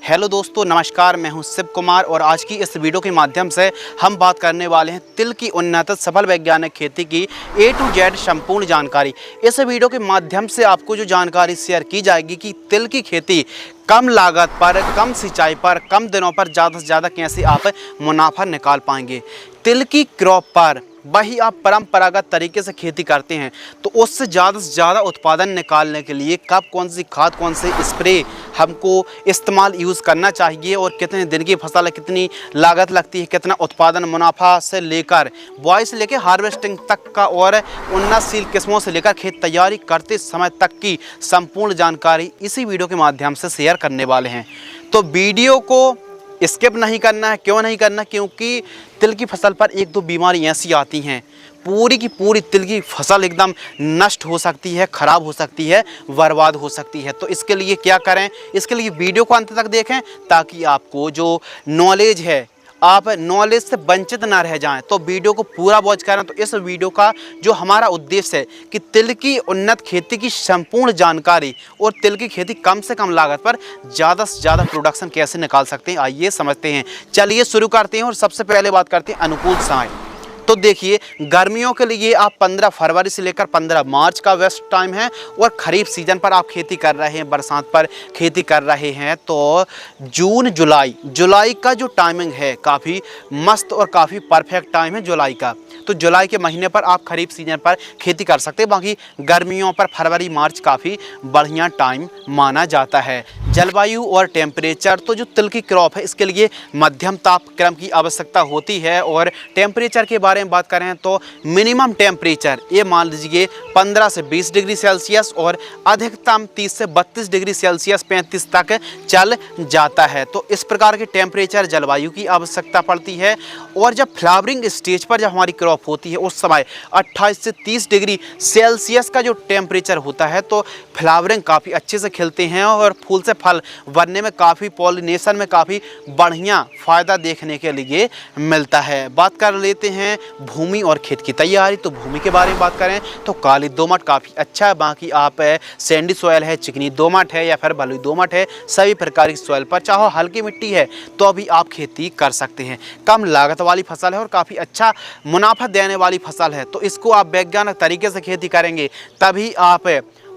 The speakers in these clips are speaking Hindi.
हेलो दोस्तों, नमस्कार। मैं हूं शिव कुमार और आज की इस वीडियो के माध्यम से हम बात करने वाले हैं तिल की उन्नत सफल वैज्ञानिक खेती की A to Z संपूर्ण जानकारी। इस वीडियो के माध्यम से आपको जो जानकारी शेयर की जाएगी कि तिल की खेती कम लागत पर, कम सिंचाई पर, कम दिनों पर ज़्यादा से ज़्यादा कैसे आप मुनाफा निकाल पाएंगे। तिल की क्रॉप पर वही आप परंपरागत तरीके से खेती करते हैं तो उससे ज़्यादा उत्पादन निकालने के लिए कब कौन सी खाद, कौन से स्प्रे हमको इस्तेमाल यूज़ करना चाहिए और कितने दिन की फसल है, कितनी लागत लगती है, कितना उत्पादन मुनाफा से लेकर बुआई से लेकर हार्वेस्टिंग तक का और उन्नतशील किस्मों से लेकर खेत तैयारी करते समय तक की संपूर्ण जानकारी इसी वीडियो के माध्यम से शेयर करने वाले हैं। तो वीडियो को स्किप नहीं करना है। क्यों नहीं करना? क्योंकि तिल की फसल पर एक दो बीमारी ऐसी आती हैं, पूरी की पूरी तिल की फसल एकदम नष्ट हो सकती है, ख़राब हो सकती है, बर्बाद हो सकती है। तो इसके लिए क्या करें? इसके लिए वीडियो को अंत तक देखें ताकि आपको जो नॉलेज है, आप नॉलेज से वंचित ना रह जाएं। तो वीडियो को पूरा वॉच करें। तो इस वीडियो का जो हमारा उद्देश्य है कि तिल की उन्नत खेती की संपूर्ण जानकारी और तिल की खेती कम से कम लागत पर ज़्यादा से ज़्यादा प्रोडक्शन कैसे निकाल सकते हैं, आइए समझते हैं। चलिए शुरू करते हैं और सबसे पहले बात करते हैं अनुकूल समय। तो देखिए, गर्मियों के लिए आप 15 फरवरी से लेकर 15 मार्च का बेस्ट टाइम है और ख़रीफ सीजन पर आप खेती कर रहे हैं, बरसात पर खेती कर रहे हैं तो जून जुलाई का जो टाइमिंग है काफ़ी मस्त और काफ़ी परफेक्ट टाइम है जुलाई का। तो जुलाई के महीने पर आप ख़रीफ सीजन पर खेती कर सकते हैं। बाकी गर्मियों पर फरवरी मार्च काफ़ी बढ़िया टाइम माना जाता है। जलवायु और टेम्परेचर, तो जो तिल की क्रॉप है इसके लिए मध्यम तापक्रम की आवश्यकता होती है। और टेम्परेचर के बारे में बात करें तो मिनिमम टेम्परेचर ये मान लीजिए 15 से 20 डिग्री सेल्सियस और अधिकतम 30 से 32 डिग्री सेल्सियस 35 तक चल जाता है। तो इस प्रकार के टेम्परेचर जलवायु की आवश्यकता पड़ती है। और जब फ्लावरिंग स्टेज पर जब हमारी क्रॉप होती है उस समय 28 से 30 डिग्री सेल्सियस का जो टेम्परेचर होता है तो फ्लावरिंग काफ़ी अच्छे से खिलते हैं और फूल से फल बनने में काफ़ी, पॉलिनेशन में काफ़ी बढ़िया फ़ायदा देखने के लिए मिलता है। बात कर लेते हैं भूमि और खेत की तैयारी। तो भूमि के बारे में बात करें तो काली दोमट काफ़ी अच्छा है। बाकी आप सैंडी सॉयल है, चिकनी दोमट है या फिर बलुई दोमट है, सभी प्रकार की सॉयल पर चाहो हल्की मिट्टी है तो अभी आप खेती कर सकते हैं। कम लागत वाली फसल है और काफ़ी अच्छा मुनाफा देने वाली फसल है। तो इसको आप वैज्ञानिक तरीके से खेती करेंगे तभी आप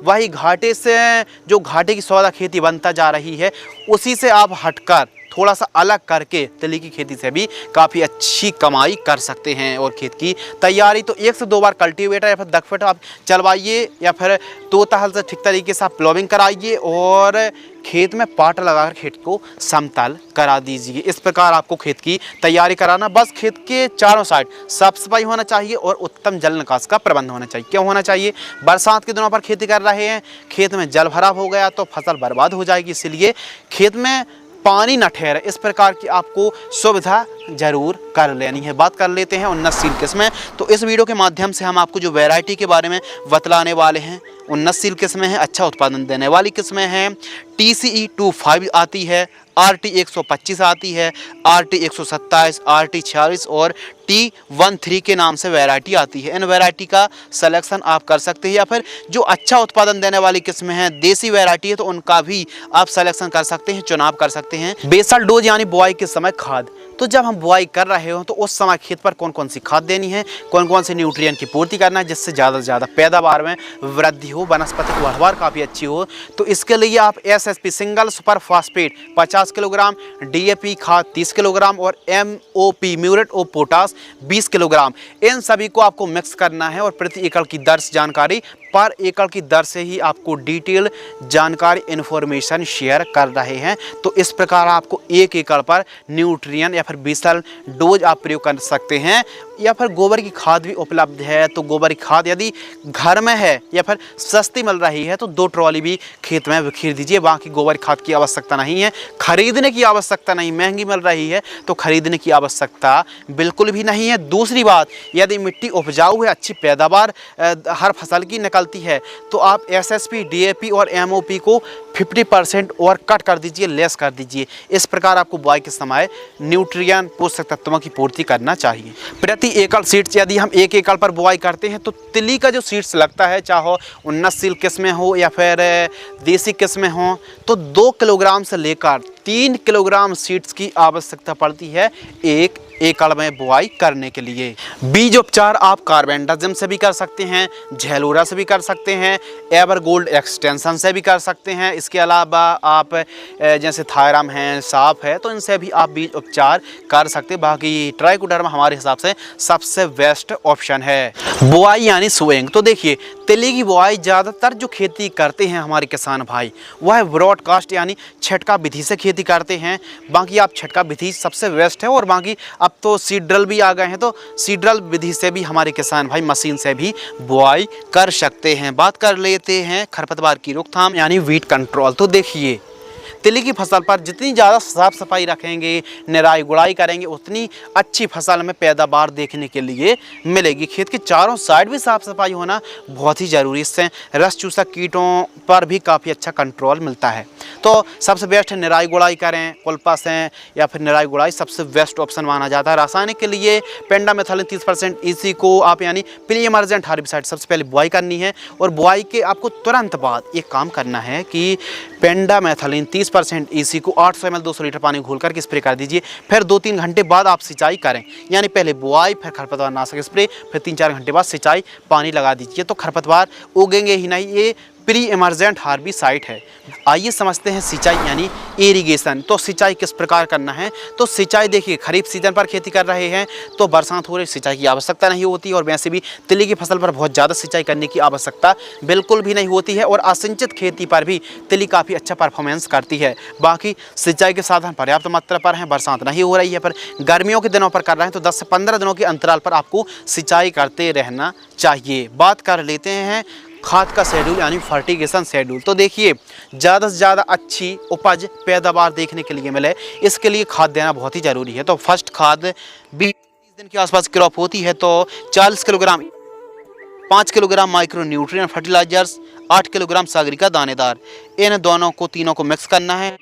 वही घाटे से, जो घाटे की सौदा खेती बनता जा रही है उसी से आप हटकर थोड़ा सा अलग करके तिल की खेती से भी काफ़ी अच्छी कमाई कर सकते हैं। और खेत की तैयारी तो 1 से 2 बार कल्टीवेटर या फिर दखफट आप चलवाइए या फिर तोता हल से ठीक तरीके से आप प्लॉविंग कराइए और खेत में पाट लगाकर खेत को समतल करा दीजिए। इस प्रकार आपको खेत की तैयारी कराना। बस खेत के चारों साइड साफ सफाई होना चाहिए और उत्तम जल निकास का प्रबंध होना चाहिए। क्यों होना चाहिए? बरसात के दिनों पर खेती कर रहे हैं, खेत में जल भराव हो गया तो फसल बर्बाद हो जाएगी, इसलिए खेत में पानी न ठहरे, इस प्रकार की आपको सुविधा जरूर कर लेनी है। बात कर लेते हैं उन्नतशील किस्में। तो इस वीडियो के माध्यम से हम आपको जो वैरायटी के बारे में बतलाने वाले हैं, उन्नतशील किस्में हैं, अच्छा उत्पादन देने वाली किस्में हैं। TCE 25 आती है, RT 125 आती है, RT 127, RT 46 और T13 के नाम से वैरायटी आती है। इन वैरायटी का सिलेक्शन आप कर सकते हैं या फिर जो अच्छा उत्पादन देने वाली किस्में हैं, देसी वैरायटी है तो उनका भी आप सिलेक्शन कर सकते हैं, चुनाव कर सकते हैं। बेसल डोज यानी बुआई के समय खाद, तो जब हम बुआई कर रहे हो तो उस समय खेत पर कौन कौन सी खाद देनी है, कौन कौन से न्यूट्रिएंट की पूर्ति करना है जिससे ज़्यादा से ज़्यादा पैदावार में वृद्धि हो, वनस्पतिक पैदावार काफ़ी अच्छी हो। तो इसके लिए आप SSP single super phosphate 50 kilogram, DAP खाद 30 किलोग्राम और MOP muriate of potash 20 kilogram, इन सभी को आपको मिक्स करना है। और प्रति एकड़ की दर से जानकारी पर एकड़ की दर से ही आपको डिटेल जानकारी इन्फॉर्मेशन शेयर कर रहे हैं। तो इस प्रकार आपको 1 एकड़ पर न्यूट्रिएंट या फिर बेसल डोज आप प्रयोग कर सकते हैं। या फिर गोबर की खाद भी उपलब्ध है, तो गोबर की खाद यदि घर में है या फिर सस्ती मिल रही है तो 2 ट्रॉली भी खेत में बिखेर दीजिए। बाकी गोबर खाद की आवश्यकता नहीं है, खरीदने की आवश्यकता नहीं, महंगी मिल रही है तो खरीदने की आवश्यकता बिल्कुल भी नहीं है। दूसरी बात, यदि मिट्टी उपजाऊ है, अच्छी पैदावार हर फसल की निकलती है तो आप SSP, DAP और MOP को 50% और कट कर दीजिए, लेस कर दीजिए। इस प्रकार आपको बुआई के समय न्यूट्रिएंट पोषक तत्वों की पूर्ति करना चाहिए। प्रति एकड़ सीड्स यदि हम 1 एकड़ पर बुआई करते हैं तो तिली का जो सीड्स लगता है, चाहे उन्नतशील किस्में हो या फिर देसी किस्में हों, तो 2 किलोग्राम से लेकर 3 किलोग्राम सीड्स की आवश्यकता पड़ती है एक एकड़ में बुआई करने के लिए। बीज उपचार आप कार्बेंडाजिम से भी कर सकते हैं, झेलोरा से भी कर सकते हैं, एवरगोल्ड एक्सटेंशन से भी कर सकते हैं। इसके अलावा आप जैसे थायराम है, साफ है, तो इनसे भी आप बीज उपचार कर सकते हैं। बाकी ट्राइकोडर्मा हमारे हिसाब से सबसे बेस्ट ऑप्शन है। बुआई यानी सोइंग, तो देखिए तिली की बुआई ज़्यादातर जो खेती करते हैं हमारे किसान भाई वह ब्रॉडकास्ट यानी छटका विधि से खेती करते हैं। बाकी आप छटका विधि सबसे बेस्ट है, और बाकी अब तो सीड ड्रिल भी आ गए हैं, तो सीड ड्रिल विधि से भी हमारे किसान भाई मशीन से भी बुआई कर सकते हैं। बात कर लेते हैं खरपतवार की रोकथाम यानी वीट कंट्रोल। तो देखिए तिली की फसल पर जितनी ज़्यादा साफ सफाई रखेंगे, निराई गुड़ाई करेंगे, उतनी अच्छी फसल में पैदावार देखने के लिए मिलेगी। खेत के चारों साइड भी साफ सफाई होना बहुत ही ज़रूरी, इससे रस चूसक कीटों पर भी काफ़ी अच्छा कंट्रोल मिलता है। तो सबसे बेस्ट है निराई गुड़ाई करें, कुल्पा से या फिर निराई गुड़ाई सबसे बेस्ट ऑप्शन माना जाता है। रासायनिक के लिए पेंडामेथालिन 30% EC को आप यानी प्री इमर्जेंट हर्बिसाइड सबसे पहले बुआई करनी है, और बुआई के आपको तुरंत बाद एक काम करना है कि पेंडामेथालिन 30% EC को 800 ml 200 लीटर पानी घोल करके स्प्रे कर दीजिए। फिर 2-3 घंटे बाद आप सिंचाई करें, यानी पहले बुआई फिर खरपतवार नाशक स्प्रे, फिर 3-4 घंटे बाद सिंचाई पानी लगा दीजिए, तो खरपतवार उगेंगे ही नहीं। ये प्री इमर्जेंट हार्बिसाइड है। आइए समझते हैं सिंचाई यानी इरिगेशन। तो सिंचाई किस प्रकार करना है, तो सिंचाई देखिए खरीफ सीजन पर खेती कर रहे हैं तो बरसात हो रही, सिंचाई की आवश्यकता नहीं होती, और वैसे भी तिली की फसल पर बहुत ज़्यादा सिंचाई करने की आवश्यकता बिल्कुल भी नहीं होती है, और असिंचित खेती पर भी तिली काफ़ी अच्छा परफॉर्मेंस करती है। बाकी सिंचाई के साधन पर्याप्त मात्रा पर हैं, बरसात नहीं हो रही है, पर गर्मियों के दिनों पर कर रहे हैं तो 10 से 15 दिनों के अंतराल पर आपको सिंचाई करते रहना चाहिए। बात कर लेते हैं खाद का शेड्यूल यानी फर्टिगेशन शेड्यूल। तो देखिए ज़्यादा से ज़्यादा अच्छी उपज पैदावार देखने के लिए मिले, इसके लिए खाद देना बहुत ही ज़रूरी है। तो फर्स्ट खाद 20 दिन के आसपास क्रॉप होती है तो 40 kilogram, 5 kilogram micro nutrient fertilisers, 8 kilogram Sagarika दानेदार, इन दोनों को तीनों को मिक्स करना है,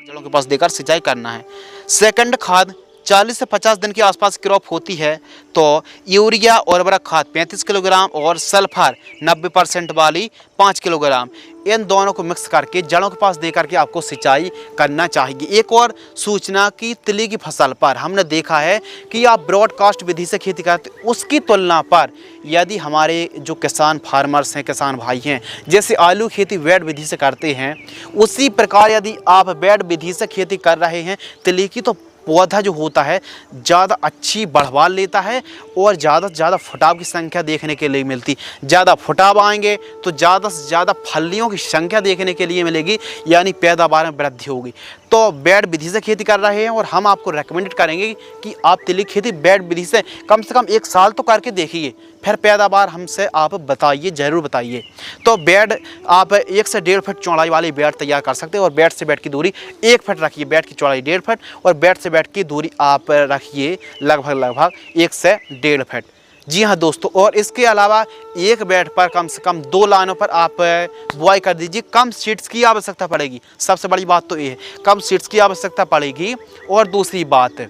जड़ों के पास देकर सिंचाई करना है। सेकंड खाद 40 से 50 दिन के आसपास क्रॉप होती है तो यूरिया और उर्वरक खाद 35 किलोग्राम और सल्फर 90% वाली 5 किलोग्राम, इन दोनों को मिक्स करके जड़ों के पास दे करके आपको सिंचाई करना चाहिए। एक और सूचना की तिली की फसल पर हमने देखा है कि आप ब्रॉडकास्ट विधि से खेती करते, उसकी तुलना पर यदि हमारे जो किसान फार्मर्स हैं, किसान भाई हैं, जैसे आलू खेती बेड विधि से करते हैं, उसी प्रकार यदि आप बेड विधि से खेती कर रहे हैं तिली की, तो पौधा जो होता है ज़्यादा अच्छी बढ़वाल लेता है और ज़्यादा से ज़्यादा फुटाव की संख्या देखने के लिए मिलती। ज़्यादा फुटाव आएंगे तो ज़्यादा से ज़्यादा फलियों की संख्या देखने के लिए मिलेगी, यानी पैदावार में वृद्धि होगी। तो बेड विधि से खेती कर रहे हैं और हम आपको रेकमेंडेड करेंगे कि आप तिली खेती बेड विधि से कम 1 साल तो करके देखिए, फिर पैदावार हमसे आप बताइए, ज़रूर बताइए। तो बेड आप 1 से 1.5 फीट चौड़ाई वाली बेड तैयार कर सकते हैं, और बेड से बेड की दूरी 1 फीट रखिए, बेड की चौड़ाई 1.5 फीट, और बेड से बेड की दूरी आप रखिए लगभग 1 से 1.5 फीट। जी हाँ दोस्तों, और इसके अलावा एक बेड पर कम से कम 2 लाइनों पर आप बुआई कर दीजिए। कम सीड्स की आवश्यकता पड़ेगी, सबसे बड़ी बात तो ये है, कम सीड्स की आवश्यकता पड़ेगी, और दूसरी बात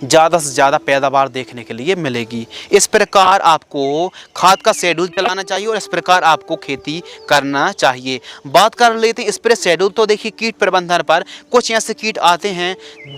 ज़्यादा से ज़्यादा पैदावार देखने के लिए मिलेगी। इस प्रकार आपको खाद का शेड्यूल चलाना चाहिए और इस प्रकार आपको खेती करना चाहिए। बात कर लेते हैं स्प्रे शेड्यूल। तो देखिए कीट प्रबंधन पर कुछ ऐसे कीट आते हैं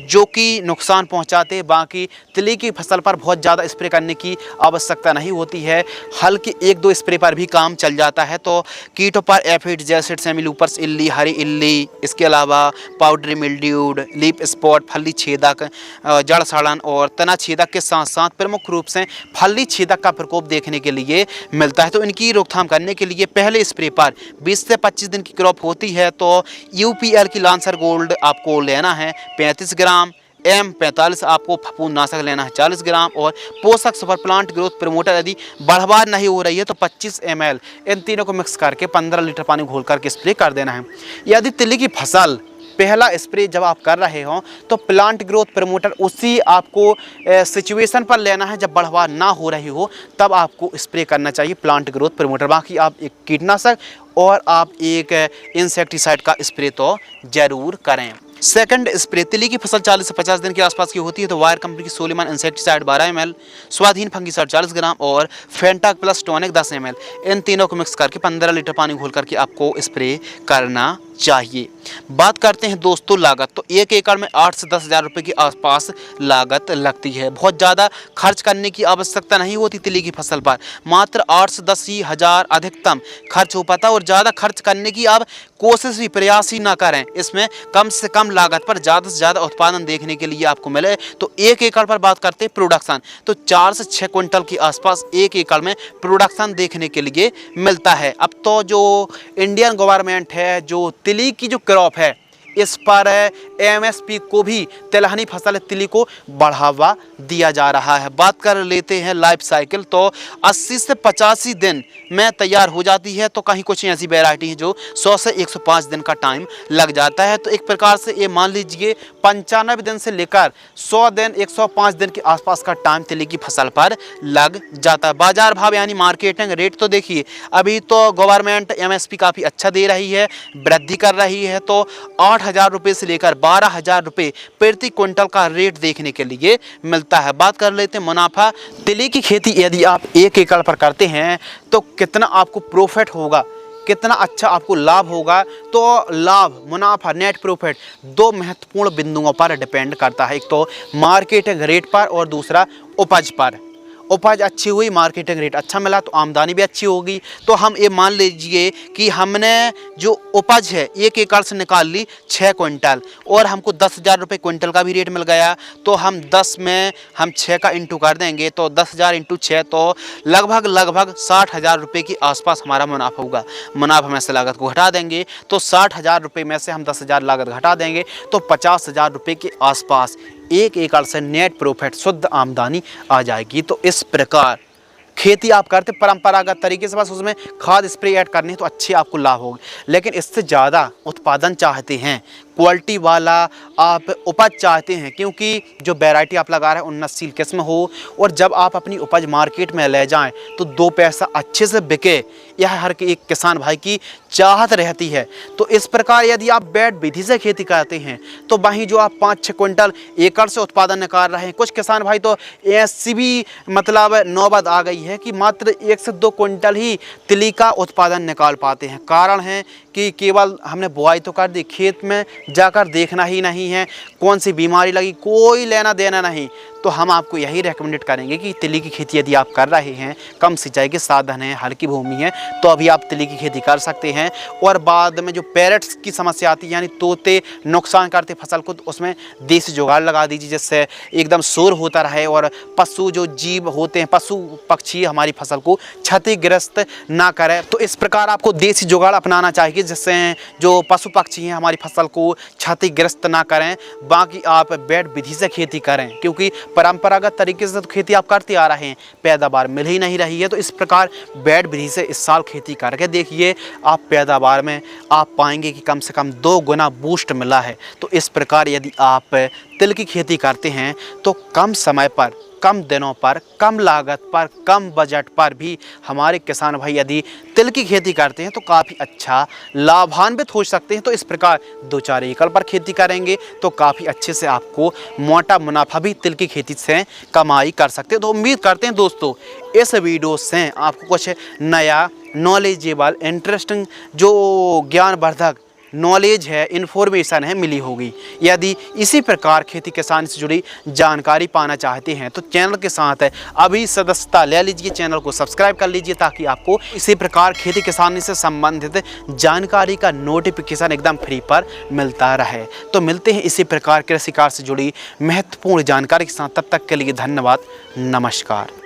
जो कि नुकसान पहुंचाते हैं, बाकी तिली की फसल पर बहुत ज़्यादा स्प्रे करने की आवश्यकता नहीं होती है, हल्के 1-2 स्प्रे पर भी काम चल जाता है। तो कीटों पर एफिड्स जैसे सेमीलूपर्स इल्ली, हरी इल्ली, इसके अलावा पाउडरी मिल्ड्यूड, लीफ स्पॉट, फली छेदक, जड़ सड़न और तना छेदक के साथ साथ प्रमुख रूप से फली छेदक का प्रकोप देखने के लिए मिलता है। तो इनकी रोकथाम करने के लिए पहले स्प्रे पर 20 से 25 दिन की क्रॉप होती है तो UPL की लांसर गोल्ड आपको लेना है 35 ग्राम, M45 आपको फफूंदनाशक लेना है 40 ग्राम, और पोषक सुपर प्लांट ग्रोथ प्रमोटर यदि बढ़वार नहीं हो रही है तो 25 ml, इन तीनों को मिक्स करके 15 लीटर पानी घोल करके स्प्रे कर देना है। यदि तिली की फसल पहला स्प्रे जब आप कर रहे हो तो प्लांट ग्रोथ प्रमोटर उसी आपको सिचुएशन पर लेना है, जब बढ़वा ना हो रही हो तब आपको स्प्रे करना चाहिए प्लांट ग्रोथ प्रमोटर। बाकी आप एक कीटनाशक और आप एक इंसेक्टिसाइड का स्प्रे तो ज़रूर करें। सेकंड स्प्रे, तिली की फसल 40 से 50 दिन के आसपास की होती है तो वायर कंपनी की सोलिमान इंसेक्टिसाइड 12 ml, स्वाधीन फंगिसाइड 40 ग्राम और फेंटाक प्लस टॉनिक 10 ml, इन तीनों को मिक्स करके 15 लीटर पानी घोल करके आपको स्प्रे करना चाहिए। बात करते हैं दोस्तों लागत, तो 1 एकड़ में 8 से 10 हज़ार रुपये के आसपास लागत लगती है। बहुत ज़्यादा खर्च करने की आवश्यकता नहीं होती तिली की फसल पर, मात्र 8 से 10 ही हज़ार अधिकतम खर्च हो पाता है। और ज़्यादा खर्च करने की आप कोशिश भी, प्रयास ही ना करें। इसमें कम से कम लागत पर ज़्यादा से ज़्यादा उत्पादन देखने के लिए आपको मिले। तो 1 एकड़ पर बात करते हैं प्रोडक्शन, तो 4 से 6 क्विंटल के आसपास 1 एकड़ में प्रोडक्शन देखने के लिए मिलता है। अब तो जो इंडियन गवर्नमेंट है, जो तिली की जो क्रॉप है, इस पर एमएसपी को भी तिलहनी फसल तिली को बढ़ावा दिया जा रहा है। बात कर लेते हैं लाइफ साइकिल, तो 80 से 85 दिन में तैयार हो जाती है। तो कहीं कुछ ऐसी वैरायटी है जो 100 से 105 दिन का टाइम लग जाता है। तो एक प्रकार से ये मान लीजिए 95 दिन से लेकर 100 दिन, 105 दिन के आसपास का टाइम तिली की फसल पर लग जाता है। बाजार भाव यानी मार्केटिंग रेट, तो देखिए अभी तो गवर्नमेंट एमएसपी काफ़ी अच्छा दे रही है, वृद्धि कर रही है। तो 8,000 रुपये से लेकर 12,000 रुपये प्रति क्विंटल का रेट देखने के लिए मिलता है। बात कर लेते हैं मुनाफा। तिली की खेती यदि आप 1 एकड़ पर करते हैं तो कितना आपको प्रॉफिट होगा, कितना अच्छा आपको लाभ होगा। तो लाभ, मुनाफा, नेट प्रॉफिट 2 महत्वपूर्ण बिंदुओं पर डिपेंड करता है। एक तो मार्केटिंग रेट पर और दूसरा उपज पर। उपज अच्छी हुई, मार्केटिंग रेट अच्छा मिला तो आमदनी भी अच्छी होगी। तो हम ये मान लीजिए कि हमने जो उपज है 1 एकड़ से निकाल ली 6 क्विंटल और हमको 10,000 रुपये क्विंटल का भी रेट मिल गया। तो हम 10 में हम 6 का इंटू कर देंगे तो 10,000 इंटू 6, तो लगभग 60,000 रुपये के आसपास हमारा मुनाफा होगा। मुनाफा में से लागत को घटा देंगे तो 60,000 रुपये में से हम 10,000 लागत घटा देंगे तो 50,000 रुपये के आसपास 1 एकड़ से नेट प्रॉफिट, शुद्ध आमदनी आ जाएगी। तो इस प्रकार खेती आप करते परंपरागत तरीके से, बस उसमें खाद स्प्रे ऐड करनी है तो अच्छी आपको लाभ होगी। लेकिन इससे ज़्यादा उत्पादन चाहते हैं, क्वालिटी वाला आप उपज चाहते हैं, क्योंकि जो वैरायटी आप लगा रहे हैं उन्नतशील किस्म हो और जब आप अपनी उपज मार्केट में ले जाएं तो 2 पैसा अच्छे से बिके, यह हर एक किसान भाई की चाहत रहती है। तो इस प्रकार यदि आप बैड विधि से खेती करते हैं तो वहीं जो आप 5-6 क्विंटल एकड़ से उत्पादन निकाल रहे हैं, कुछ किसान भाई तो ऐसी भी मतलब नौबत आ गई है कि मात्र 1 से 2 क्विंटल ही तिली का उत्पादन निकाल पाते हैं। कारण है कि केवल हमने बुआई तो कर दी, खेत में जाकर देखना ही नहीं है कौन सी बीमारी लगी, कोई लेना देना नहीं। तो हम आपको यही रेकमेंडेड करेंगे कि तिली की खेती यदि आप कर रहे हैं, कम सिंचाई के साधन है, हल्की भूमि है, तो अभी आप तिली की खेती कर सकते हैं। और बाद में जो पैरट्स की समस्या आती है यानी तोते नुकसान करते फसल को, तो उसमें देसी जुगाड़ लगा दीजिए जिससे एकदम शोर होता रहे और पशु जो जीव होते हैं, पशु पक्षी हमारी फसल को क्षतिग्रस्त ना करें। तो इस प्रकार आपको देसी जुगाड़ अपनाना चाहिए जिससे जो पशु पक्षी हैं हमारी फसल को क्षतिग्रस्त ना करें। बाकी आप बैड विधि से खेती करें, क्योंकि परंपरागत तरीके से तो खेती आप करते आ रहे हैं, पैदावार मिल ही नहीं रही है। तो इस प्रकार बैड विधि से इस साल खेती करके देखिए, आप पैदावार में आप पाएंगे कि कम से कम 2 गुना बूस्ट मिला है। तो इस प्रकार यदि आप तिल की खेती करते हैं तो कम समय पर, कम दिनों पर, कम लागत पर, कम बजट पर भी हमारे किसान भाई यदि तिल की खेती करते हैं तो काफ़ी अच्छा लाभान्वित हो सकते हैं। तो इस प्रकार 2-4 एकड़ पर खेती करेंगे तो काफ़ी अच्छे से आपको मोटा मुनाफा भी तिल की खेती से कमाई कर सकते हैं। तो उम्मीद करते हैं दोस्तों इस वीडियो से आपको कुछ नया, नॉलेजेबल, इंटरेस्टिंग जो ज्ञानवर्धक नॉलेज है, इन्फॉर्मेशन है, मिली होगी। यदि इसी प्रकार खेती किसान से जुड़ी जानकारी पाना चाहते हैं तो चैनल के साथ अभी सदस्यता ले लीजिए, चैनल को सब्सक्राइब कर लीजिए ताकि आपको इसी प्रकार खेती किसानी से संबंधित जानकारी का नोटिफिकेशन एकदम फ्री पर मिलता रहे। तो मिलते हैं इसी प्रकार कृषि कार्य से जुड़ी महत्वपूर्ण जानकारी के साथ, तब तक के लिए धन्यवाद, नमस्कार।